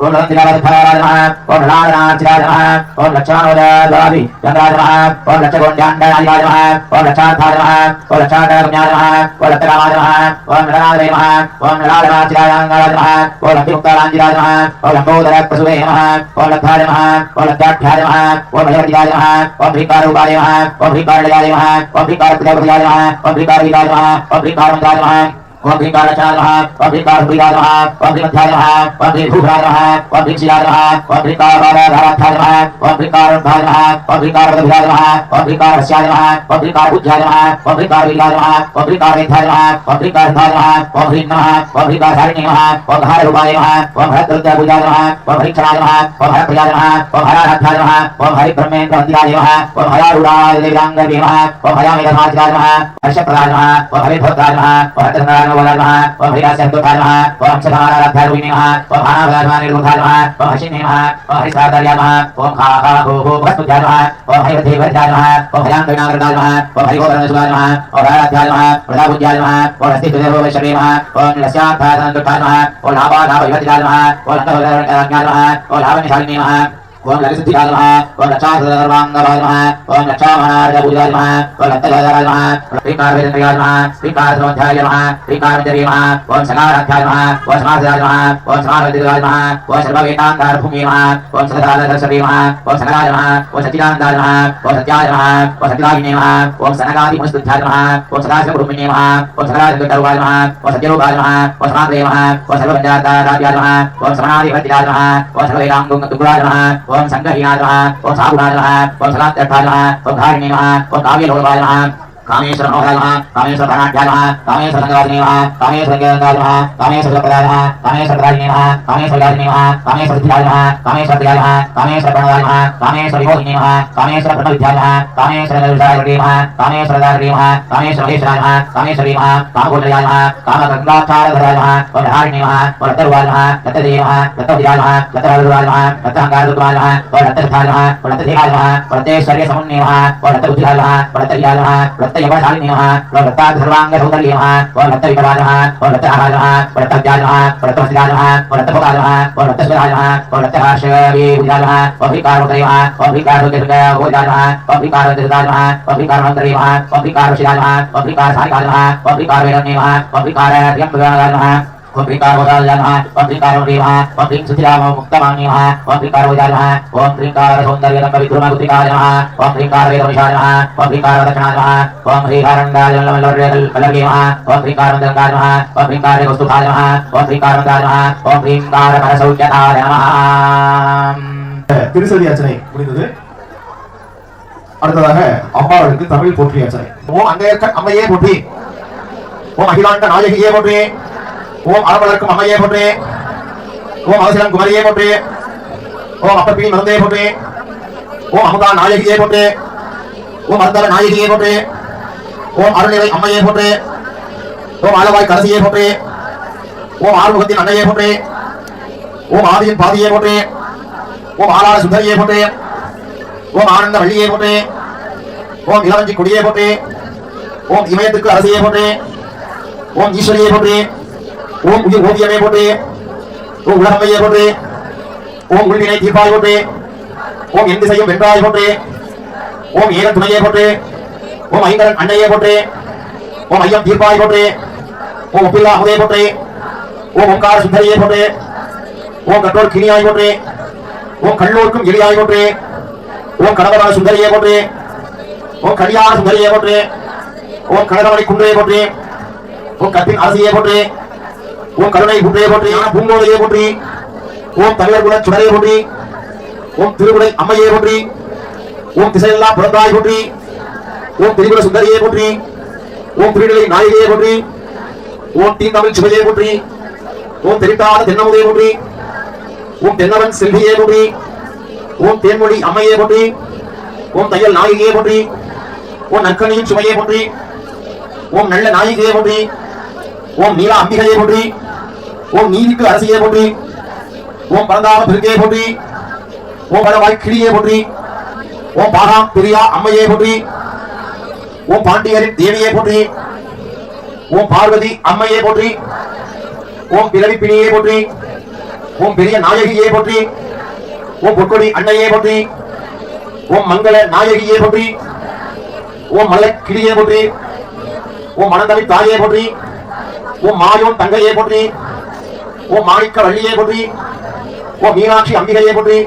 ஓம் ரத்திலாவத்பராஜ நமஹ, ஓம் ரலாதனார்ச்சிராஜ நமஹ, ஓம் லட்சானோதவாதி கங்கராஜ நமஹ, ஓம் லட்சகோண்யாண்டராஜ நமஹ, ஓம் லட்சார்த்தாஜ நமஹ, ஓம் லட்சார்த்தகம்யாஜ நமஹ, ஓம் லட்சராமாஜ நமஹ, ஓம் நலநாதவே நமஹ, ஓம் நலாதனார்ச்சிராஜாங்கராஜ நமஹ, ஓம் லக்திமுக்தாராஞ்சிராஜ நமஹ, ஓம் லம்போதர பிரசுவே நமஹ, ஓம் லத்தாஜ நமஹ, ஓம் லத்தாட்யாஜ நமஹ, ஓம் மயவதியாஜ நமஹ, ஓம் ஹ்ரீகாரூபாஜ நமஹ, ஓம் ஹ்ரீகாரலயாஜ நமஹ, ஓம் ஹ்ரீகாரபிரஜாபதியாஜ நமஹ, ஓம் ஹ்ரீகாரவீராஜ நமஹ, ஓம் ஹ்ரீகாரமந்தாஜ நமஹ, ओम ह्रीं कारचाय नमः ओम ह्रीं कारभुजाय नमः ओम ह्रीं मध्याय नमः ओम ह्रीं भूषणाय नमः ओम ह्रीं शिलाय नमः ओम ह्रीं कारधाराध्याय नमः ओम ह्रीं कारभाय नमः ओम ह्रीं कारवदभुजाय नमः ओम ह्रीं कारवस्याय नमः ओम ह्रीं कारभुजाय नमः ओम ह्रीं कारवीर्याय नमः ओम ह्रीं कारवेद्याय नमः ओम ह्रीं कारधाय नमः ओम ह्रीं नमः ओम ह्रीं कारधारिणे नमः ओम हररूपाय नमः ओम हरद्रुद्रभुजाय नमः ओम हरिक्षणाय नमः ओम हरप्रियाय नमः ओम हराराध्याय नमः ओम हरिब्रह्मेन्द्रवन्द्याय नमः ओम हरारूढाय देव्याङ्गवे नमः ओम हरामेधमाज्याय नमः हर्षप्रदाय नमः ओम हरिभद्राय नमः ओम हरिचन्द्राय नमः ओम हरिदासहृदोत्थाय नमः ओम हंसधाराध्याय नमः ओम हानाभयाय निर्गुणाय नमः ओम हर्षिणे नमः ओम हरिसादार्याय नमः ओम खा खा भो भो भस्मध्याय नमः ओम हरिवधेवध्याय नमः ओम हरियाङ्गनाग्रदाय नमः ओम हरिगोधरनसुदाय नमः ओम हराध्याय नमः प्रदाबुद्ध्याय नमः ओम हस्तिदेववैष्णवे नमः ओम लस्यार्थाय नमः ओम लाभालाभविभद्याय नमः ओम लन्तभद्राज्ञाय नमः ओम लाभनिशालिने नमः ओम ललितसिद्धिकाय नमः ओम लक्षासर्वाङ्गवाय नमः ओम लक्षामहाराजपूजाय नमः ओम लत्तगदाय नमः श्रीकारवेदन्द्रियाय नमः श्रीकारध्याय नमः श्रीकारविद्ये नमः ओम सकाराध्याय नमः ओम समाधाय नमः ओम समाधविद्याय नमः ओम सर्ववेदान्तारभूमि नमः ओम सदानन्दसवे नमः ओम सकलाय नमः ओम सच्चिदानन्दाय नमः ओम सत्याय नमः ओम सत्यागिने नमः ओम सनकादिमुनिस्तुत्याय नमः ओम सदाशिवब्रह्मण्ये नमः ओम सकलादिगरुवाय नमः ओम सत्यरूपाय नमः ओम समाद्रे नमः ओम सर्वपञ्चाताराध्याय नमः ओम समाधिभद्राय नमः ओम सर्ववेदाङ्गुङ्गतुङ्गुराय नमः ओम संगहिनाय नमः ओम सागुणाय नमः ओम सदात्यर्थाय नमः ओम धारिणे नमः ओम काव्यलोलपाय नमः कामेश्वर नमः कामेश्वर धनाढ्याय नमः कामेश्वर संगवादिने नमः कामेश्वर गंगाय नमः कामेश्वर प्रदाय नमः कामेश्वर प्रदायिने नमः कामेश्वर यादिने नमः कामेश्वर सिद्धियाय नमः कामेश्वर प्रियाय नमः कामेश्वर प्रणवाय नमः कामेश्वर विभोधिने नमः कामेश्वर ब्रह्मविद्याय नमः कामेश्वर निर्विषाय नमः कामेश्वर दारिणे नमः कामेश्वर महेश्वराय नमः कामेश्वरी नमः कामगोचराय नमः कामगंगाचारधराय नमः ओम धारिणे नमः ओम लतरुवाय नमः लतदेय नमः लतविद्याय नमः लतहरुवाय नमः लतहंकारदुर्गाय नमः ओम लतधाय नमः ओम लतधेयाय नमः ओम लतेश्वर्य समुन्ने नमः ओम लतबुद्धियाय नमः ओम लतविद्याय नमः यवशालिनी नमः ओम लताधर्वाङ्गसौन्दर्ये नमः ओम लतविपदाय नमः ओम लतहाराय नमः ओम लतव्याय नमः ओम लतवस्त्राय नमः ओम लतभोगाय नमः ओम लतस्वराय नमः ओम लतहर्षविभुजाय नमः ओम ह्रीकारवदये नमः ओम ह्रीकारवदये नमः ओम ह्रीकारवदये नमः ओम ह्रीकारमन्त्रे नमः ओम ह्रीकारशिलाय नमः ओम ह्रीकारसारिकाय नमः ओम ह्रीकारवेदने नमः ओम ह्रीकारत्यम्बगाय नमः ओम ह्रीकारवदाय नमः ओम ह्रीकारवदे नमः ओम ह्रीं सुधिरामुक्तमाङ्गे नमः ओम ह्रीकारवदाय नमः ओम ह्रीकारसौन्दर्यदम्बविद्रुमगुत्रिकाय नमः ओम ह्रीकारवेदविशाय नमः ओम ह्रीकारवदक्षणाय नमः ओम ह्रीकारङ्गाय नमः ओम ह्रीकारवन्दनाय नमः ओम ह्रीकारवस्तुभाय नमः ओम ह्रीकारवदाय नमः ओम ह्रीकारपरसौख्यताय नमः திருசதி அர்ச்சனை முடிந்தது. அடுத்ததாக அம்பாளுக்கு தமிழ் போற்றி அர்ச்சனை. ஓம் அங்கையர்க்க அம்மையே போற்றி, ஓம் அகிலாண்ட நாயகியே போற்றி, ஓம் அரவலர்க்கும் அம்மையே போற்றி, ஓம் அவசியம் குமரியே போற்றி, ஓம் அப்பப்பி மருந்தே போற்றி, ஓம் அமுதா நாயகியே போற்றி, ஓம் அருந்தவ நாயகியே போற்றி, ஓம் அருள்நிலை அம்மையே போற்றி, ஓம் ஆலவாய் கரசியே போற்றி, ஓம் ஆறுமுகத்தின் அன்னையே போற்றி, ஓம் ஆதியின் பாதியே போற்றி, ஓம் ஆளாள சுந்தரியே போற்றி, ஓம் ஆனந்த வள்ளியே போற்றி, ஓம் இளவஞ்சி கொடியே போற்றி, ஓம் இமயத்துக்கு அரசியே போற்றி, ஓம் ஈஸ்வரியே போற்றி, ஓம் உயிர் ஓவியமே போற்றி, ஓம் உலகம்மையே போற்றி, ஓம் உள்வினை தீர்ப்பாய் போற்றி, ஓம் எந்த செய்யும் வென்றாய் போற்றி, ஓம் ஏக துணையே போற்றி, ஓம் ஐங்கரன் அன்னையே போற்றி, ஓம் ஐயம் தீர்ப்பாய் போற்றி, ஓம் ஒப்பில்லா அமுதே போற்றி, ஓம் ஓங்கார சுந்தரியே போற்றி, ஓம் கற்றோர் கிணியாய் போற்றி, ஓம் கண்ணூர்க்கும் எளியாய் போற்றி, ஓம் கடவரான சுந்தரியே போற்றி, ஓம் கடியான சுந்தரியே போற்றி, ஓம் கனகமணி குன்றையே போற்றி, ஓம் கற்பின் அரசியே போற்றி, ஓம் கருணை குன்றையே போற்றி, பூங்கோதையே போற்றி, ஓம் தமிழர் குல சுடரே போற்றி, ஓம் திருக்குடை அம்மையே போற்றி, ஓம் திசையெல்லாம் புறத்தாய் போற்றி, ஓம் திரிபுர சுந்தரியே போற்றி, ஓம் திருநிலை நாயகியே போற்றி, ஓம் தீந்தமிழ் சுவையே போற்றி, ஓம் தெரித்தாத தென்னமுதே போற்றி, ஓம் தென்னவன் செல்வியே போற்றி, ஓம் தேன்மொழி அம்மையே போற்றி, ஓம் தையல் நாயகியே போற்றி, ஓம் நற்கனியின் சுமையே போற்றி, ஓம் நல்ல நாயகியே போற்றி, ஓம் நீலா அம்பிகையே போற்றி, ஓம் நீதிக்கு அரசியே போற்றி, ஓம் பரந்தாம பெருக்கே போற்றி, ஓம் பலவாய் கிளியே போற்றி, ஓம் பாகாம் பெரியா அம்மையே போற்றி, ஓம் பாண்டியரின் தேவியே போற்றி, ஓம் பார்வதி அம்மையே போற்றி, ஓம் பிறவி பிணியே போற்றி, ஓம் பெரிய நாயகியே போற்றி, ஓம் பொற்கொடி அன்னையே போற்றி, ஓம் மங்கள நாயகியே போற்றி, ஓம் மலை கிளியே போற்றி, ஓம் மணந்தவி தாயே போற்றி, ஓம் மாயோன் தங்கையே போற்றி, ஓம் மாணிக்க வள்ளியே போற்றி, ஓம் மீனாட்சி அம்பிகையே போற்றி,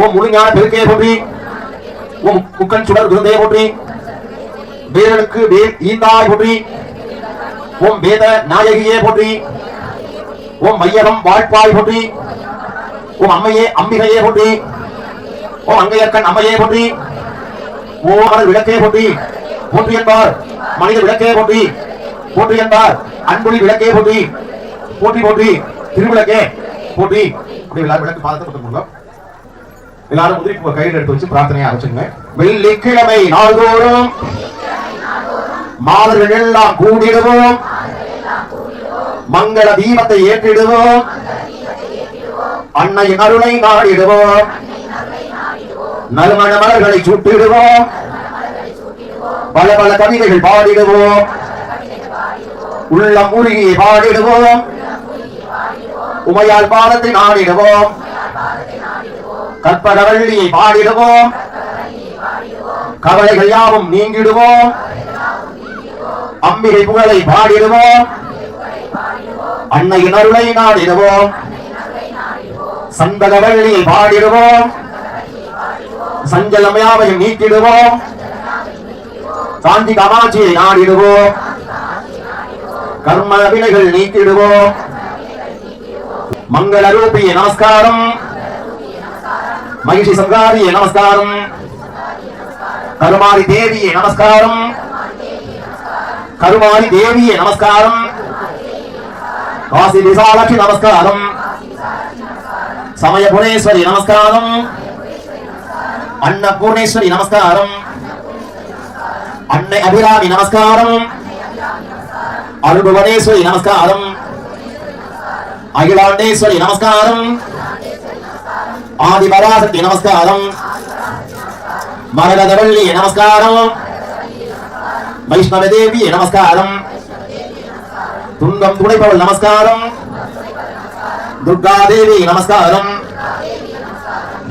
ஓம் முழுஞான பெருக்கையே போற்றி, ஓம் முக்கன் சுடர் குருந்தையே போற்றி, வேரனுக்கு வேல் ஈந்தாய் போற்றி, ஓம் வேத நாயகியே போற்றி, ஓம் மையகம் வாழ்ப்பாய் போற்றி, ஓம் அம்மையே அம்பிகையே போற்றி, ஓம் அங்கையற்கண் அம்மையே போற்றி, ஓம் அமர் விளக்கே போற்றி போற்றி என்பார், மனித விளக்கே போற்றி போற்றி என்பார், அன்புலி விளக்கே போற்றி போற்றி போற்றி, திருவிளக்கே போற்றி. அப்படி எல்லாரும் விளக்கு பாதத்தை கொடுத்துருக்கோம். எல்லாரும் முதிரி கையில் எடுத்து வச்சு பிரார்த்தனையை ஆரம்பிச்சுங்க. வெள்ளிக்கிழமை நாள்தோறும் மாதர்கள் எல்லாம் கூடிடுவோம், மங்கள தீபத்தை ஏற்றிடுவோம், அன்னையின் அருளை நாடிடுவோம், நறுமண மலர்களை சூட்டிடுவோம், பல பல கவிதைகள் பாடிடுவோம், உள்ளம் உருகி பாடிடுவோம், உமையால் பாதத்தை நாடிடுவோம், கற்பகவள்ளியை பாடிடுவோம், கவலைகள் யாவும் நீங்கிடுவோம், அம்பிகை புகழை பாடிடுவோம், அன்னையின் அருளை நாடிடுவோம், சந்தகவள்ளியை பாடிடுவோம், சஞ்சலம் யாவையும் நீக்கிடுவோம், சாந்தி காமாட்சியை நாடிடுவோம், கர்ம வினைகள் நீக்கிடுவோம், மங்கள ரூபியே நமஸ்காரம், மகிஷி சங்காரியே நமஸ்காரம், கருமாரி தேவியே நமஸ்காரம், கருமாரி தேவியே நமஸ்காரம், காசி விசாலாட்சி நமஸ்காரம், சமய புனேஸ்வரி நமஸ்காரம், அன்னபூர்ணேஸ்வரி நமஸ்காரம், அன்னை அபிராமி நமஸ்காரம், அருள்புவனேஸ்வரி நமஸ்காரம், அகிலாண்டேஸ்வரி நமஸ்காரம், ஆதிபராசக்தி நமஸ்காரம், மரகதவள்ளி நமஸ்காரம், வைஷ்ணவ தேவி நமஸ்காரம், துன்பம் துடைப்பவள் நமஸ்காரம், துர்கா தேவி நமஸ்காரம்,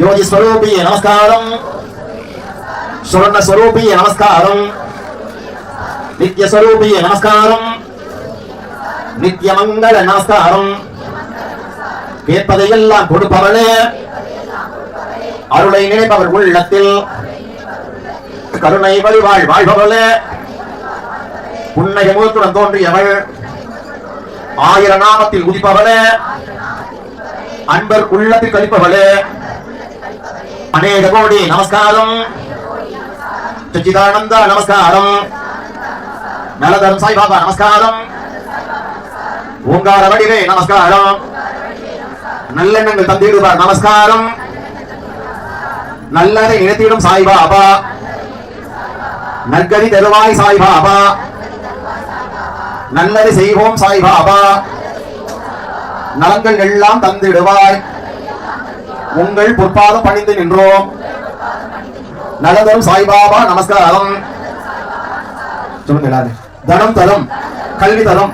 யோகி ஸ்வரூபியே நமஸ்காரம், சுவர்ண ஸ்வரூபியே நமஸ்காரம், நித்ய ஸ்வரூபியே நமஸ்காரம், நித்ய மங்கள நமஸ்காரம், கேட்பதையெல்லாம் கொடுப்பவளே, அருளை நினைப்பவர் உள்ளத்தில் கருணை வழிவாழ் வாழ்பவளே, புன்னகை முகத்துடன் தோன்றியவள், ஆயிர நாமத்தில் உதிப்பவளே, அன்பர் உள்ளத்தில் கழிப்பவளே, அநேக கோடி நமஸ்காரம், சச்சிதானந்த நமஸ்காரம், நலதரம் சாய்பாபா நமஸ்காரம், ஓங்கார வடிவே நமஸ்காரம், நல்லெண்ணங்கள் தந்திடுவார் நமஸ்காரம், நல்லதை நினைத்திடும் சாய்பாபா, நற்கதி தருவாய் சாய்பாபா, நல்லதை செய்வோம் சாய்பாபா, நலங்கள் எல்லாம் தந்திடுவாய், உங்கள் பொற்பாதம் பணிந்து நின்றோம், நலதரும் சாய்பாபா நமஸ்காரம். சொல்லுங்க எல்லாரும். தனம் தரும், கல்வி தரும்,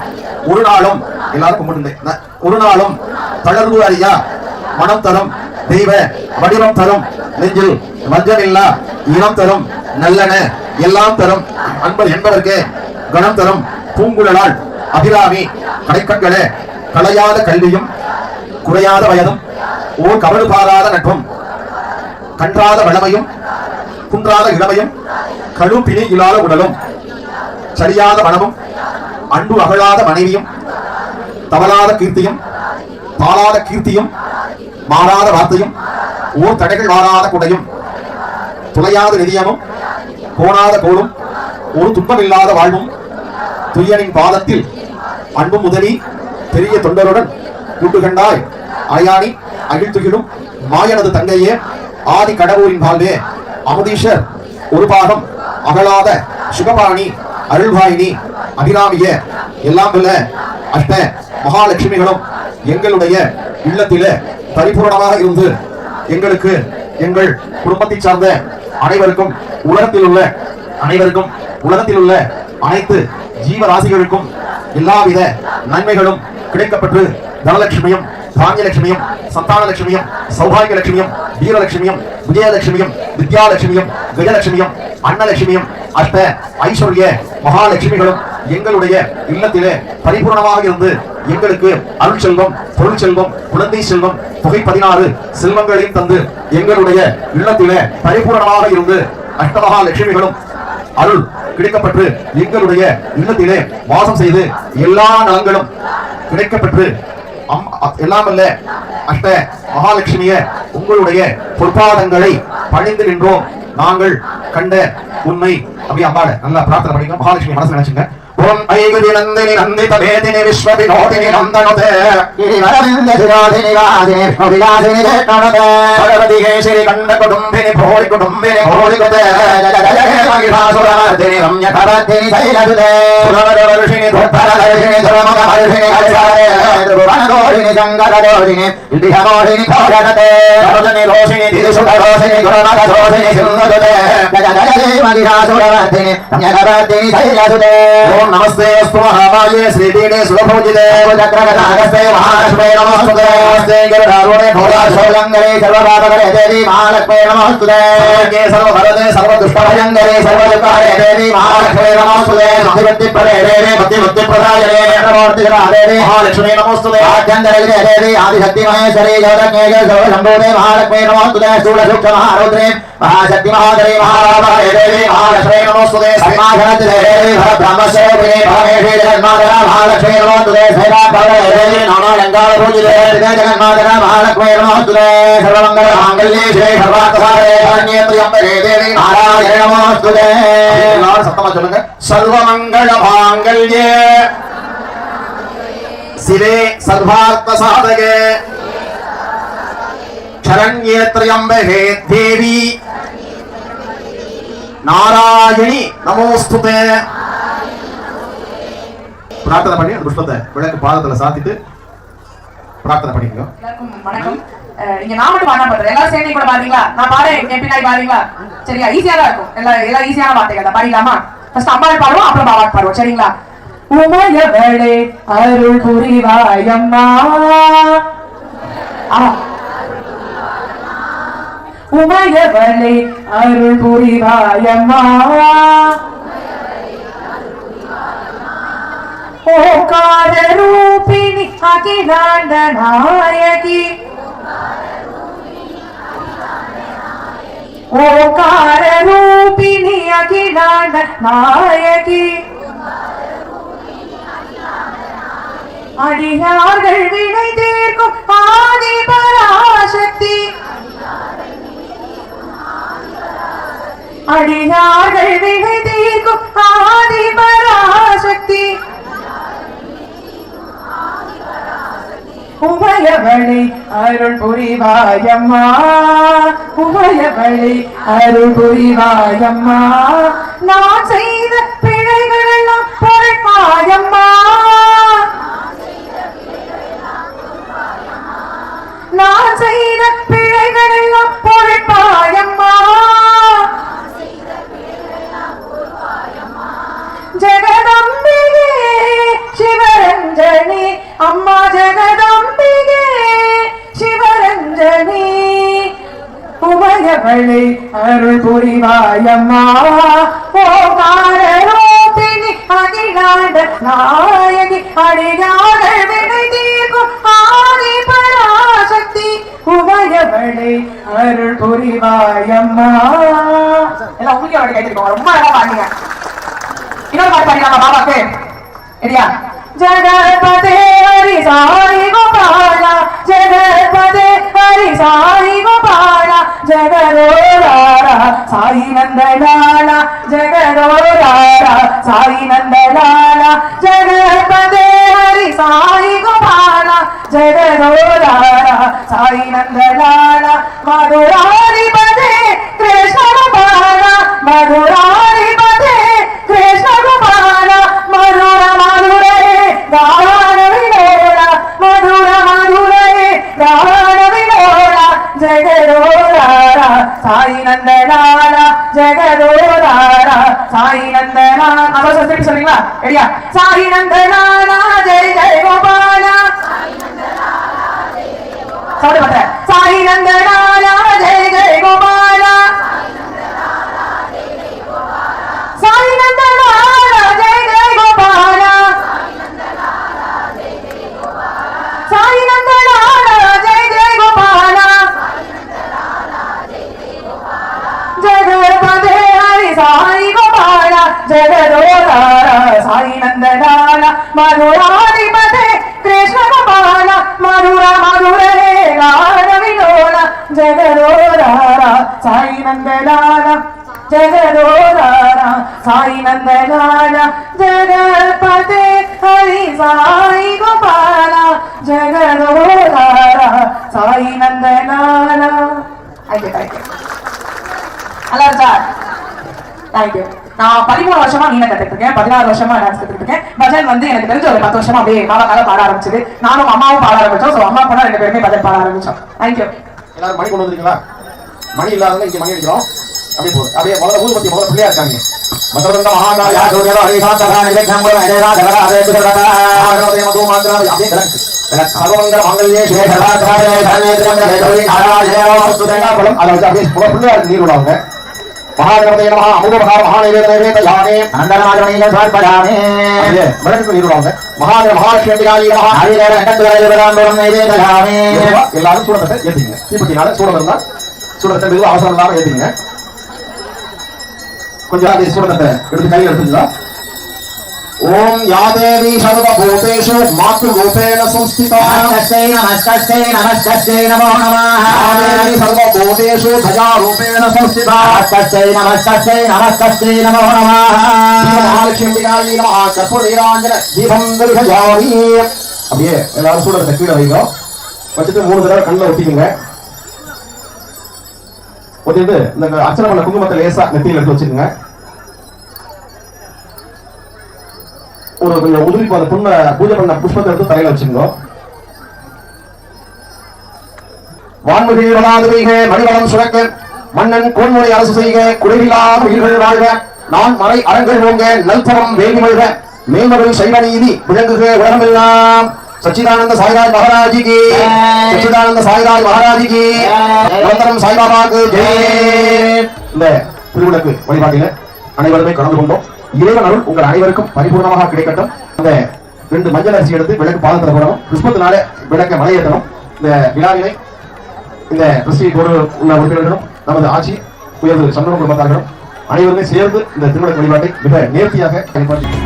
ஒரு நாளும் எல்லாரும் கும்பிட்டு ஒரு நாளும் தளர்வு அறியா, மனம் தரும், தெய்வ வடிவம் தரும், நெஞ்சில் வஞ்சமில்லா இனம் தரும், நல்லன எல்லாம் தரும், அன்பர் என்பதற்கு கணம் தரும், பூங்குழலால் அபிராமி கடைக்கண்களே, களையாத கல்வியும் குறையாத வயதும் ஓர் கவடு பாராத நட்பும் கன்றாத வளமையும் குன்றாத இளமையும் கழுப்பினி இல்லாத உடலும் சரியாத மனமும் அன்பு அகழாத மனைவியும் தவறாத கீர்த்தியும் தாளாத கீர்த்தியும் மாறாத வார்த்தையும் ஓர் தடைகள் மாறாத குடையும் துளையாத நிதியமும் கோணாத கோலும் ஒரு துன்பமில்லாத வாழ்வும் துய்யனின் பாதத்தில் அன்பும் உதவி பெரிய தொண்டருடன் கூட்டு கண்டாய் அயானி அகிழ்த்துகிடும் மாயனது தங்கையே ஆதி கடவுரின் வாழ்வே அமுதீஷர் ஒரு பாகம் அகலாத சுகபாணி அருள்வாயினி அபிராமிய எல்லாம் வல்ல அஷ்ட மகாலட்சுமிகளும் எங்களுடைய இல்லத்திலே பரிபூர்ணமாக இருந்து எங்களுக்கு எங்கள் குடும்பத்தை சார்ந்த அனைவருக்கும் உலகத்தில் உள்ள அனைவருக்கும் உலகத்தில் உள்ள அனைத்து ஜீவராசிகளுக்கும் எல்லாவித நன்மைகளும் கிடைக்கப்பட்டு தனலட்சுமியும் தானியலட்சுமியும் சந்தானலட்சுமியும் சௌபாகியலட்சுமியும் வீரலட்சுமியும் விஜயலட்சுமியும் வித்யாலட்சுமியும் கஜலட்சுமியும் அன்னலட்சுமியும் அஷ்ட ஐஸ்வர்ய மகாலட்சுமிகளும் எங்களுடைய இல்லத்திலே பரிபூர்ணமாக இருந்து எங்களுக்கு அருள் செல்வம் பொருள் செல்வம் குழந்தை செல்வம் தொகை 16 செல்வங்களையும் தந்து எங்களுடைய இல்லத்திலே பரிபூர்ணமாக இருந்து அஷ்டமகா லட்சுமிகளும் அருள் கிடைக்கப்பெற்று எங்களுடைய இல்லத்திலே வாசம் செய்து எல்லா நலங்களும் கிடைக்கப்பெற்று எல்லாம் அல்ல அஷ்ட மகாலட்சுமிய உங்களுடைய பொற்பாதங்களை பணிந்து நின்றோம் நாங்கள் கண்ட உண்மை. அப்படி அம்பாட நல்லா பிரார்த்தனை பண்ணிக்க. மகாலட்சுமி மனசுல நினைச்சுங்க. ஓம் ஐகுதி நந்தினி நந்தித வேதினி விஸ்வவினோதினி நந்தனுதே கிரிவரவிந்த சிரோதினி வாதினி விலாசினி ஜெட்டனுதே பகவதி கேசரி கண்ட குடும்பினி போடி குடும்பினி போடிகுதே ஜய ஜய ஹே மகிஷாசுரமர்தினி ரம்யகரத்தினி சைலதுதே சுரவரவருஷினி துப்பரதர்ஷினி சுரமுகமர்ஷினி கல்சாரே துருவனதோஷினி சங்கரதோஷினி இதிஹமோஷினி கோடதே சரோஜனி ரோஷினி திரிசுதரோஷினி குரமகதோஷினி சிந்ததுதே ஜய ஜய ஹே மகிஷாசுரமர்தினி ரம்யகரத்தினி சைலதுதே. नमस्ते अस्तु महामाये श्रीपीठे सुरभूजिते चक्रगदागस्ते महालक्ष्मी नमोस्तुते नमस्ते गिरिधारुणे घोराशोलङ्गरे सर्वपापकरे देवी महालक्ष्मी नमोस्तुते सर्वभरते सर्वदुष्टभयङ्करे सर्वदुःखहरे देवी महालक्ष्मी नमोस्तुते भक्तिप्रदे देवी भक्तिप्रदायिने नमोस्तुते देवी महालक्ष्मी नमोस्तुते आद्यन्तरे देवी आदिशक्ति महेश्वरी जगन्नेके सर्वशम्भुते महालक्ष्मी नमोस्तुते स्थूलसूक्ष्म महारुद्रे महाशक्ति महाधरी महारामहरे देवी महालक्ष्मी नमोस्तुते समाधनते देवी भरब्रह्मस्य महालक्ष्मी महालक्ष्मी नमोस्तुते सेवा भगवते नानालंकार पूजिते जगन्माता महालक्ष्मी नमोस्तुते सर्वमंगल मांगल्ये श्री सर्वार्थसाधके शरण्ये त्र्यंबके देवी नारायणी नमोस्तुते. சத்தமா சொல்லுங்க. सर्वमंगल मांगल्ये शिवे सर्वार्थसाधके शरण्ये त्र्यंबके देवी नारायणी नमोस्तुते. பிரார்த்தனை பண்ணி அந்த புஷ்பத்தை விளக்கு பாதத்துல சாத்திட்டு பிரார்த்தனை பண்ணிக்கோ. எல்லாருக்கும் வணக்கம். இங்க நான் மட்டும் பாட பண்றேன். எல்லாரும் சேர்ந்து கூட பாடுறீங்களா? நான் பாடுறேன், என் பின்னாடி பாடுறீங்களா? சரியா? ஈஸியா தான் இருக்கும். எல்லாம் ஈஸியான வார்த்தைகள் தான். பாடிடலாமா? ஃபர்ஸ்ட் அம்மா பாடுவோம், அப்புறம் பாபா பாடுவோம். சரிங்களா? உமையவளே அருள் புரிவாயம்மா. உமையவளே அருள் புரிவாயம்மா. ஓங்கார ரூபிணி அகிலாண்ட நாயகி. ஓங்கார ரூபிணி அகிலாண்ட நாயகி. அடியார்கள் வினை தீர்க்கும் ஆதி பராசக்தி. அடியார்கள் வினை தீர்க்கும் ஆதி பராசக்தி. உமையவளே அருள் புரிவாயம்மா. உமையவளே அருள் புரிவாயம்மா. நான் செய்த பிழைகள் எல்லாம் பொறுப்பாயம்மா. நான் செய்த பிழைகள் எல்லாம் பொறுப்பாயம்மா. ஜெகதம்பிகே சிவரஞ்சனி அம்மா. ஜெகதம்பிகே சிவரஞ்சனி. உமையவளே அருள் புரிவாயம்மா. ஓங்கார ரூபிணி அகிலாண்ட நாயகி. அடியார்கள் வினை தீர்க்கும் ஆதி பராசக்தி. உமையவளே அருள் புரிவாயம்மா. எல்லாம் உங்களுக்கு அவரை கேட்டுருக்கோம். ரொம்ப அழகா பாடுங்க. இன்னொரு பாட்டு பாடிக்கலாமா பாபாக்கு? சரியா? ஜகத்பதே ஹரி சாய் கோபால. ஜகத்பதே ஹரி சாய் கோபால. ஜகதோராரா சாய் நந்தலால. ஜகதோராரா சாய் நந்தலால. ஜகத்பதே ஹரி சாய் கோபால. ஜகதோராரா சாய் நந்தலால. மதுராதிபதே கிருஷ்ண கோபால. மதுராதிபதே கிருஷ்ண கோபால. மதுர மதுரை காண வினோட. மதுர மதுரை காண வினோட. ஜெகதோராரா சாய் நந்தலால. ஜெகதோராரா சாய் நந்தலால. அதான் திருப்பி சொல்றீங்களா? ரெடியா? சாய் நந்தலால ஜெய ஜெய கோபால. சவுண்ட் பண்றேன். சாய் நந்தலால ஜெய ஜெய கோபால. சாய் நந்தலால ஜெய ஜெய கோபால. சாய் நந்தலால ஜெய ஜெய கோபால. ஜகத்பதே ஹரி சாய் கோபால. नंदलाला मधुराधिपते कृष्ण गोपाला मधुरा मधुरे गान विलोला जगदोदारा साई नंदलाला जगदोदारा साई नंदलाला जगतपते हरि साई गोपाला जगदोदारा साई नंदलाला थैंक यू நல்லா இருக்கா தேங்க்யூ நான் 13 வருஷமா நீங்க கத்துக்கிட்டு இருக்கேன் 16 வருஷமா டான்ஸ் கத்துக்கிட்டு இருக்கேன் பஜன் வந்து எனக்கு தெரிஞ்ச ஒரு 10 வருஷமா அப்படியே கால பாட ஆரம்பிச்சது நானும் அம்மாவும் பாட ஆரம்பிச்சோம் சோ அம்மா கூட 2 பேருமே பஜன் பாட ஆரம்பிச்சோம் தேங்க்யூ எல்லாரும் மணி கொண்டு வந்திருக்கீங்களா மணி இல்லாதவங்க இங்க மணி அடிக்கிறோம் அப்படியே போகுது அப்படியே முதல்ல ஊர் பத்தி முதல்ல பிள்ளையா இருக்காங்க மற்றவங்க மகாகாயா சூரியரோ ஹரிசாந்தரா நிலைக்கம்புர நடைரா தவரா அதேதுரதா ஆரோதய மது மாந்திரா அப்படியே கிடக்கு சர்வமங்கல மங்கல்யே சிவே சர்வாத்மாரே தர்மேந்திரம் தேவரி நாராயணோ சுதேனா பலம் அதை வச்சு அப்படியே பிள்ளையா நீர் விடுவாங்க மகாகணபதே நமஹ அமுதமஹா மகாநைவேத்ய யாமே அனந்தநாதமணிகள் சமர்ப்பயாமே மடக்கு நீர் விடுவாங்க மகாலட்சுமி நமஹ ஹரிதேவ கண்டத்துவரேவராந்தோரம் நைவேத்ய யாமே எல்லாரும் சூடத்தை ஏத்திங்க தீபத்தினால சூடம் இருந்தா சூடத்தை மெதுவா அவசரம் இல்லாம ஏத்திங்க கொஞ்சம் அதே சூடத்தை எடுத்து கையில் எடுத்துங்களா ओम या देवी सर्वभूतेषु मातृरूपेण संस्थिता नमस्ते नमो नमः या देवी सर्वभूतेषु धजारूपेण संस्थिता नमस्ते नमो नमः महालक्ष्मी नमः कर्पूरनीराञ्जन दीपं दर्शयामि அப்படியே எல்லாரும் சூடத்தை கீழே வைங்க வச்சுட்டு 3 தடவை கண்ணில் ஒட்டிக்கங்க ஒட்டிட்டு இந்த அர்ச்சனை பண்ண குங்குமத்தை லேசா நெத்தியில் எடுத்து வச்சுக்கோங்க ஒரு கொஞ்சம் உதிரி அந்த புண்ண பூஜை பண்ண புஷ்பத்தை எடுத்து தலையில வச்சுக்கோ வான்முகி வளாதுவைக மணிவளம் சுரக்க மன்னன் கோன்முறை அரசு செய்க குறைவில்லாத உயிர்கள் வாழ்க நான் மறை அரங்கள் ஓங்க நல்தரம் வேண்டி மல்க மேன்மகள் சைவ நீதி விளங்குக உலகமெல்லாம் சச்சிதானந்த சாய்ராஜ் மகாராஜிக்கு சச்சிதானந்த சாய்ராஜ் மகாராஜிக்கு நிரந்தரம் சாய்பாபாக்கு இந்த திருவிளக்கு வழிபாட்டில அனைவருமே கலந்து கொண்டோம் இறைவன் அருள் உங்கள் அனைவருக்கும் பரிபூர்ணமாக கிடைக்கட்டும் அந்த 2 மஞ்சள் அரிசி எடுத்து விளக்கு பாதத்தில் போடணும் புஷ்பத்தினால விளக்க மலையேற்றணும் இந்த விழாவினை இந்த பிரஸ்டீஜ் போர்டு உள்ள உறுப்பினர்களும் நமது ஆட்சி உயர்வு சந்தன குடும்பத்தார்களும் அனைவருமே சேர்ந்து இந்த திருவிளக்கு வழிபாட்டை மிக நேர்த்தியாக கைப்பாற்றி